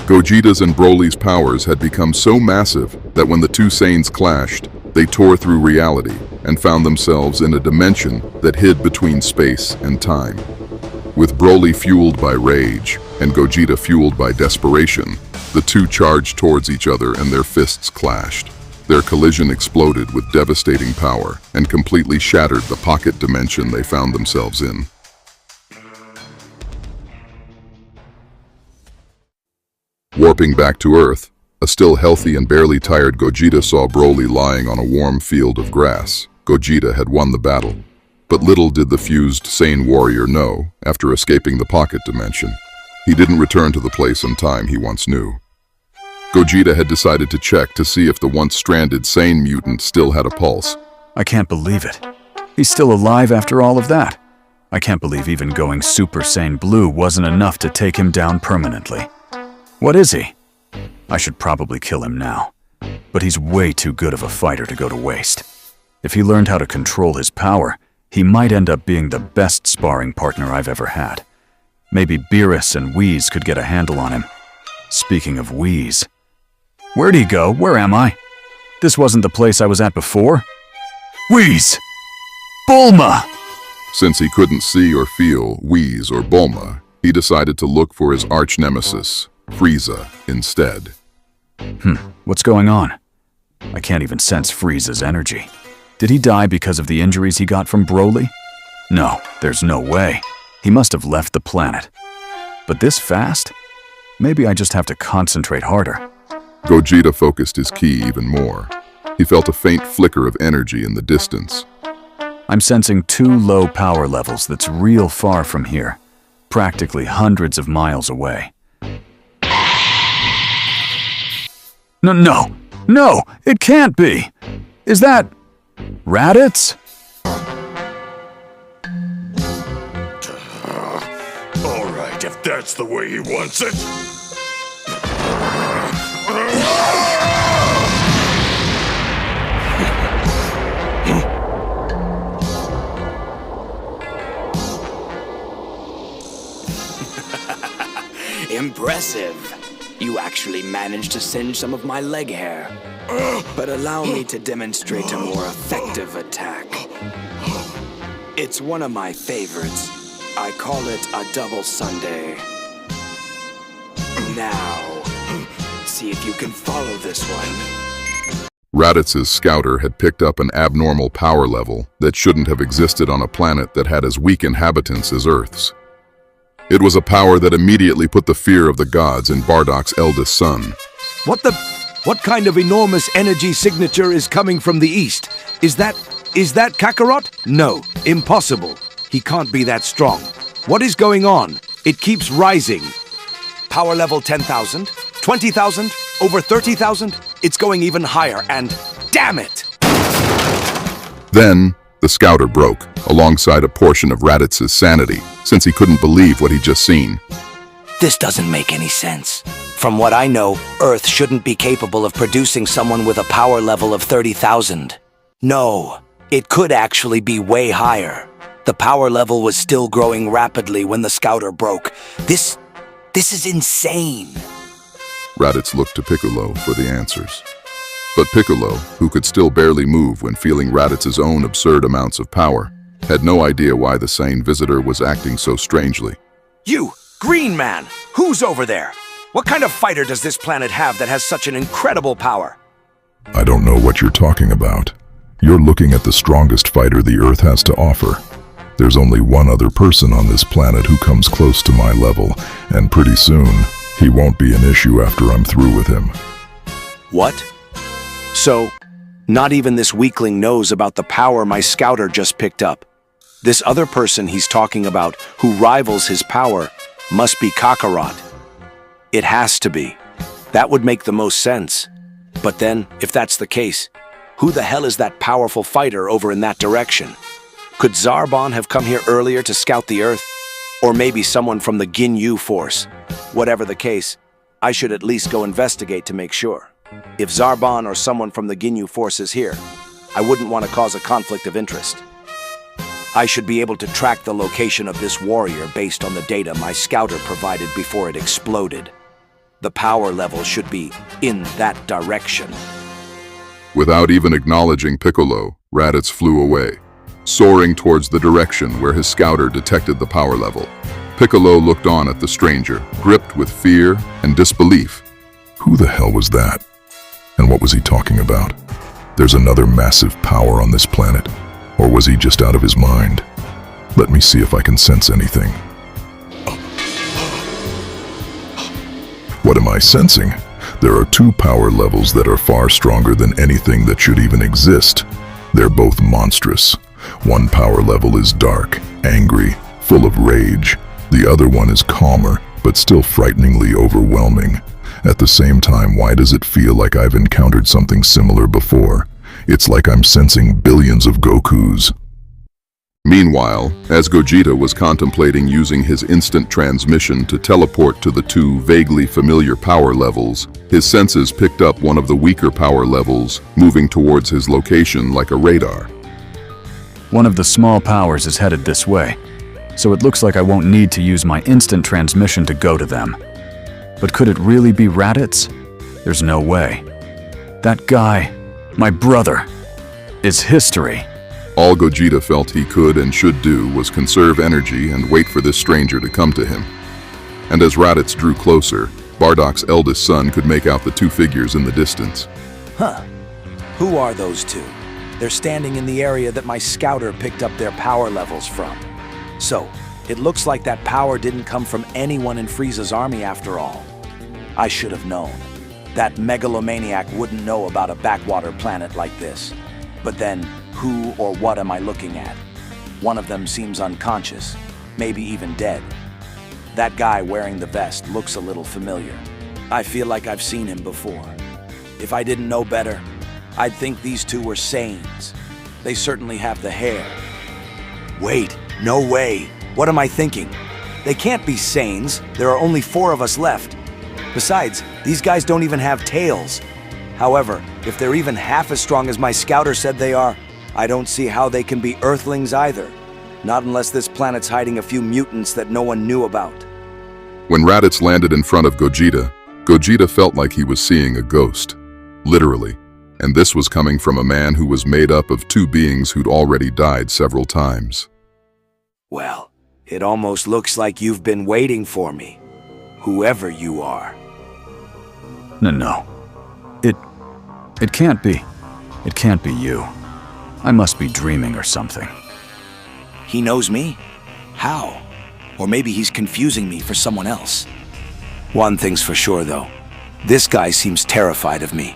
Gogeta's and Broly's powers had become so massive that when the two Saiyans clashed, they tore through reality and found themselves in a dimension that hid between space and time. With Broly fueled by rage and Gogeta fueled by desperation, the two charged towards each other and their fists clashed. Their collision exploded with devastating power and completely shattered the pocket dimension they found themselves in. Warping back to Earth, a still healthy and barely tired Gogeta saw Broly lying on a warm field of grass. Gogeta had won the battle. But little did the fused Saiyan warrior know, after escaping the pocket dimension, he didn't return to the place and time he once knew. Gogeta had decided to check to see if the once stranded Saiyan mutant still had a pulse. I can't believe it. He's still alive after all of that. I can't believe even going Super Saiyan Blue wasn't enough to take him down permanently. What is he? I should probably kill him now. But he's way too good of a fighter to go to waste. If he learned how to control his power, he might end up being the best sparring partner I've ever had. Maybe Beerus and Whis could get a handle on him. Speaking of Whis, where'd he go? Where am I? This wasn't the place I was at before. Whis! Bulma! Since he couldn't see or feel Whis or Bulma, he decided to look for his arch-nemesis, Frieza, instead. What's going on? I can't even sense Frieza's energy. Did he die because of the injuries he got from Broly? No, there's no way. He must have left the planet. But this fast? Maybe I just have to concentrate harder. Gogeta focused his ki even more. He felt a faint flicker of energy in the distance. I'm sensing 2 low power levels that's real far from here, practically hundreds of miles away. No, it can't be. Is that Raditz? All right, if that's the way he wants it. Impressive. You actually managed to singe some of my leg hair. But allow me to demonstrate a more effective attack. It's one of my favorites. I call it a double sundae. Now, see if you can follow this one. Raditz's scouter had picked up an abnormal power level that shouldn't have existed on a planet that had as weak inhabitants as Earth's. It was a power that immediately put the fear of the gods in Bardock's eldest son. What kind of enormous energy signature is coming from the east? Is that Kakarot? No, impossible. He can't be that strong. What is going on? It keeps rising. Power level 10,000, 20,000, over 30,000. It's going even higher and damn it! Then, the scouter broke, alongside a portion of Raditz's sanity, since he couldn't believe what he'd just seen. This doesn't make any sense. From what I know, Earth shouldn't be capable of producing someone with a power level of 30,000. No, it could actually be way higher. The power level was still growing rapidly when the scouter broke. This is insane. Raditz looked to Piccolo for the answers. But Piccolo, who could still barely move when feeling Raditz's own absurd amounts of power, had no idea why the sane visitor was acting so strangely. You, Green Man, who's over there? What kind of fighter does this planet have that has such an incredible power? I don't know what you're talking about. You're looking at the strongest fighter the Earth has to offer. There's only one other person on this planet who comes close to my level, and pretty soon, he won't be an issue after I'm through with him. What? So, not even this weakling knows about the power my scouter just picked up. This other person he's talking about, who rivals his power, must be Kakarot. It has to be. That would make the most sense. But then, if that's the case, who the hell is that powerful fighter over in that direction? Could Zarbon have come here earlier to scout the Earth? Or maybe someone from the Ginyu Force? Whatever the case, I should at least go investigate to make sure. If Zarbon or someone from the Ginyu Force is here, I wouldn't want to cause a conflict of interest. I should be able to track the location of this warrior based on the data my scouter provided before it exploded. The power level should be in that direction. Without even acknowledging Piccolo, Raditz flew away, soaring towards the direction where his scouter detected the power level. Piccolo looked on at the stranger, gripped with fear and disbelief. Who the hell was that? And what was he talking about? There's another massive power on this planet. Or was he just out of his mind? Let me see if I can sense anything. What am I sensing? There are two power levels that are far stronger than anything that should even exist. They're both monstrous. One power level is dark, angry, full of rage. The other one is calmer, but still frighteningly overwhelming. At the same time, why does it feel like I've encountered something similar before? It's like I'm sensing billions of Gokus. Meanwhile, as Gogeta was contemplating using his instant transmission to teleport to the two vaguely familiar power levels, his senses picked up one of the weaker power levels, moving towards his location like a radar. One of the small powers is headed this way, so it looks like I won't need to use my instant transmission to go to them. But could it really be Raditz? There's no way. That guy, my brother, is history. All Gogeta felt he could and should do was conserve energy and wait for this stranger to come to him. And as Raditz drew closer, Bardock's eldest son could make out the two figures in the distance. Huh. Who are those two? They're standing in the area that my scouter picked up their power levels from. So, it looks like that power didn't come from anyone in Frieza's army after all. I should have known. That megalomaniac wouldn't know about a backwater planet like this. But then, who or what am I looking at? One of them seems unconscious, maybe even dead. That guy wearing the vest looks a little familiar. I feel like I've seen him before. If I didn't know better, I'd think these two were Saiyans. They certainly have the hair. Wait, no way. What am I thinking? They can't be Saiyans. There are only 4 of us left. Besides, these guys don't even have tails. However, if they're even half as strong as my scouter said they are, I don't see how they can be Earthlings either. Not unless this planet's hiding a few mutants that no one knew about. When Raditz landed in front of Gogeta, Gogeta felt like he was seeing a ghost. Literally. And this was coming from a man who was made up of 2 beings who'd already died several times. Well, it almost looks like you've been waiting for me. Whoever you are. No. It can't be. It can't be you. I must be dreaming or something. He knows me? How? Or maybe he's confusing me for someone else. One thing's for sure, though. This guy seems terrified of me.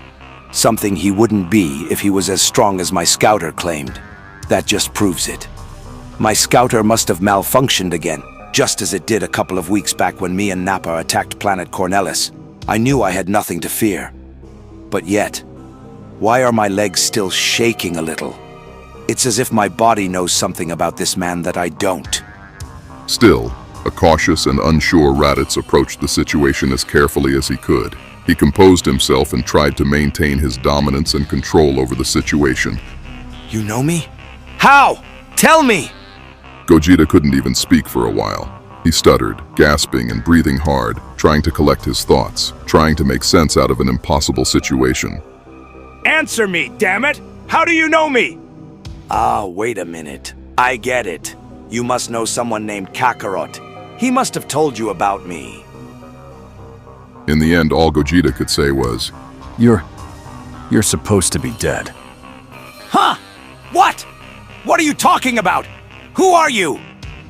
Something he wouldn't be if he was as strong as my scouter claimed. That just proves it. My scouter must have malfunctioned again, just as it did a couple of weeks back when me and Nappa attacked planet Cornelis. I knew I had nothing to fear. But yet, why are my legs still shaking a little? It's as if my body knows something about this man that I don't. Still, a cautious and unsure Raditz approached the situation as carefully as he could. He composed himself and tried to maintain his dominance and control over the situation. You know me? How? Tell me! Gogeta couldn't even speak for a while. He stuttered, gasping and breathing hard, trying to collect his thoughts, trying to make sense out of an impossible situation. Answer me, damn it! How do you know me? Ah, wait a minute. I get it. You must know someone named Kakarot. He must have told you about me. In the end, all Gogeta could say was, You're supposed to be dead. Huh? What? What are you talking about? Who are you?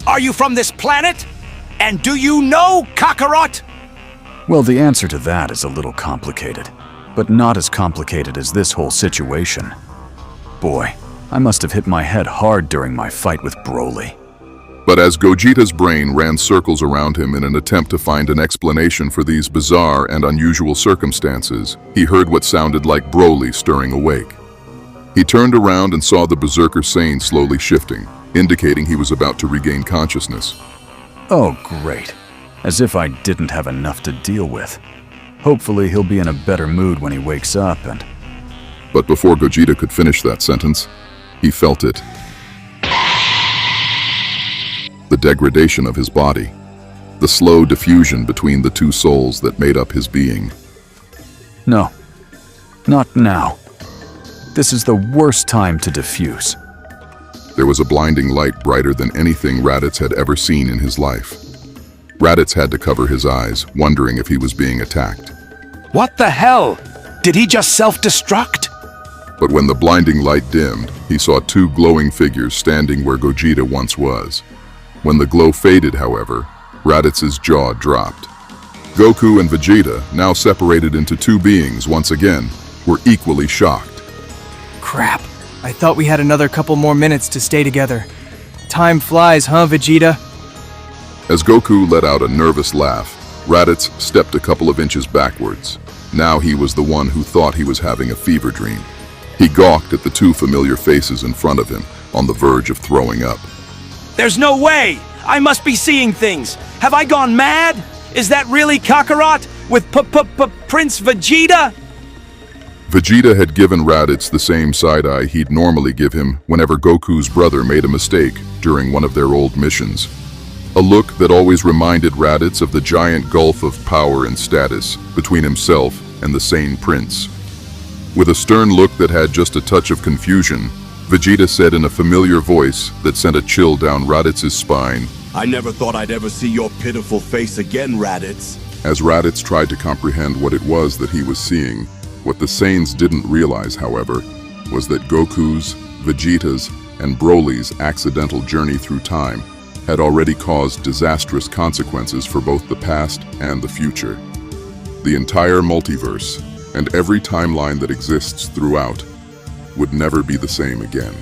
Are you from this planet? And do you know Kakarot? Well, the answer to that is a little complicated, but not as complicated as this whole situation. Boy, I must have hit my head hard during my fight with Broly. But as Gogeta's brain ran circles around him in an attempt to find an explanation for these bizarre and unusual circumstances, he heard what sounded like Broly stirring awake. He turned around and saw the Berserker Saiyan slowly shifting, indicating he was about to regain consciousness. Oh, great. As if I didn't have enough to deal with. Hopefully he'll be in a better mood when he wakes up and... But before Gogeta could finish that sentence, he felt it. The degradation of his body. the slow diffusion between the two souls that made up his being. No, not now. This is the worst time to diffuse. There was a blinding light brighter than anything Raditz had ever seen in his life. Raditz had to cover his eyes, wondering if he was being attacked. What the hell? Did he just self-destruct? But when the blinding light dimmed, he saw two glowing figures standing where Gogeta once was. When the glow faded, however, Raditz's jaw dropped. Goku and Vegeta, now separated into two beings once again, were equally shocked. Crap. I thought we had another couple more minutes to stay together. Time flies, huh, Vegeta? As Goku let out a nervous laugh, Raditz stepped a couple of inches backwards. Now he was the one who thought he was having a fever dream. He gawked at the two familiar faces in front of him, on the verge of throwing up. There's no way! I must be seeing things! Have I gone mad? Is that really Kakarot with Prince Vegeta? Vegeta had given Raditz the same side-eye he'd normally give him whenever Goku's brother made a mistake during one of their old missions. A look that always reminded Raditz of the giant gulf of power and status between himself and the sane prince. With a stern look that had just a touch of confusion, Vegeta said in a familiar voice that sent a chill down Raditz's spine, I never thought I'd ever see your pitiful face again, Raditz. As Raditz tried to comprehend what it was that he was seeing. What the Saiyans didn't realize, however, was that Goku's, Vegeta's, and Broly's accidental journey through time had already caused disastrous consequences for both the past and the future. The entire multiverse, and every timeline that exists throughout, would never be the same again.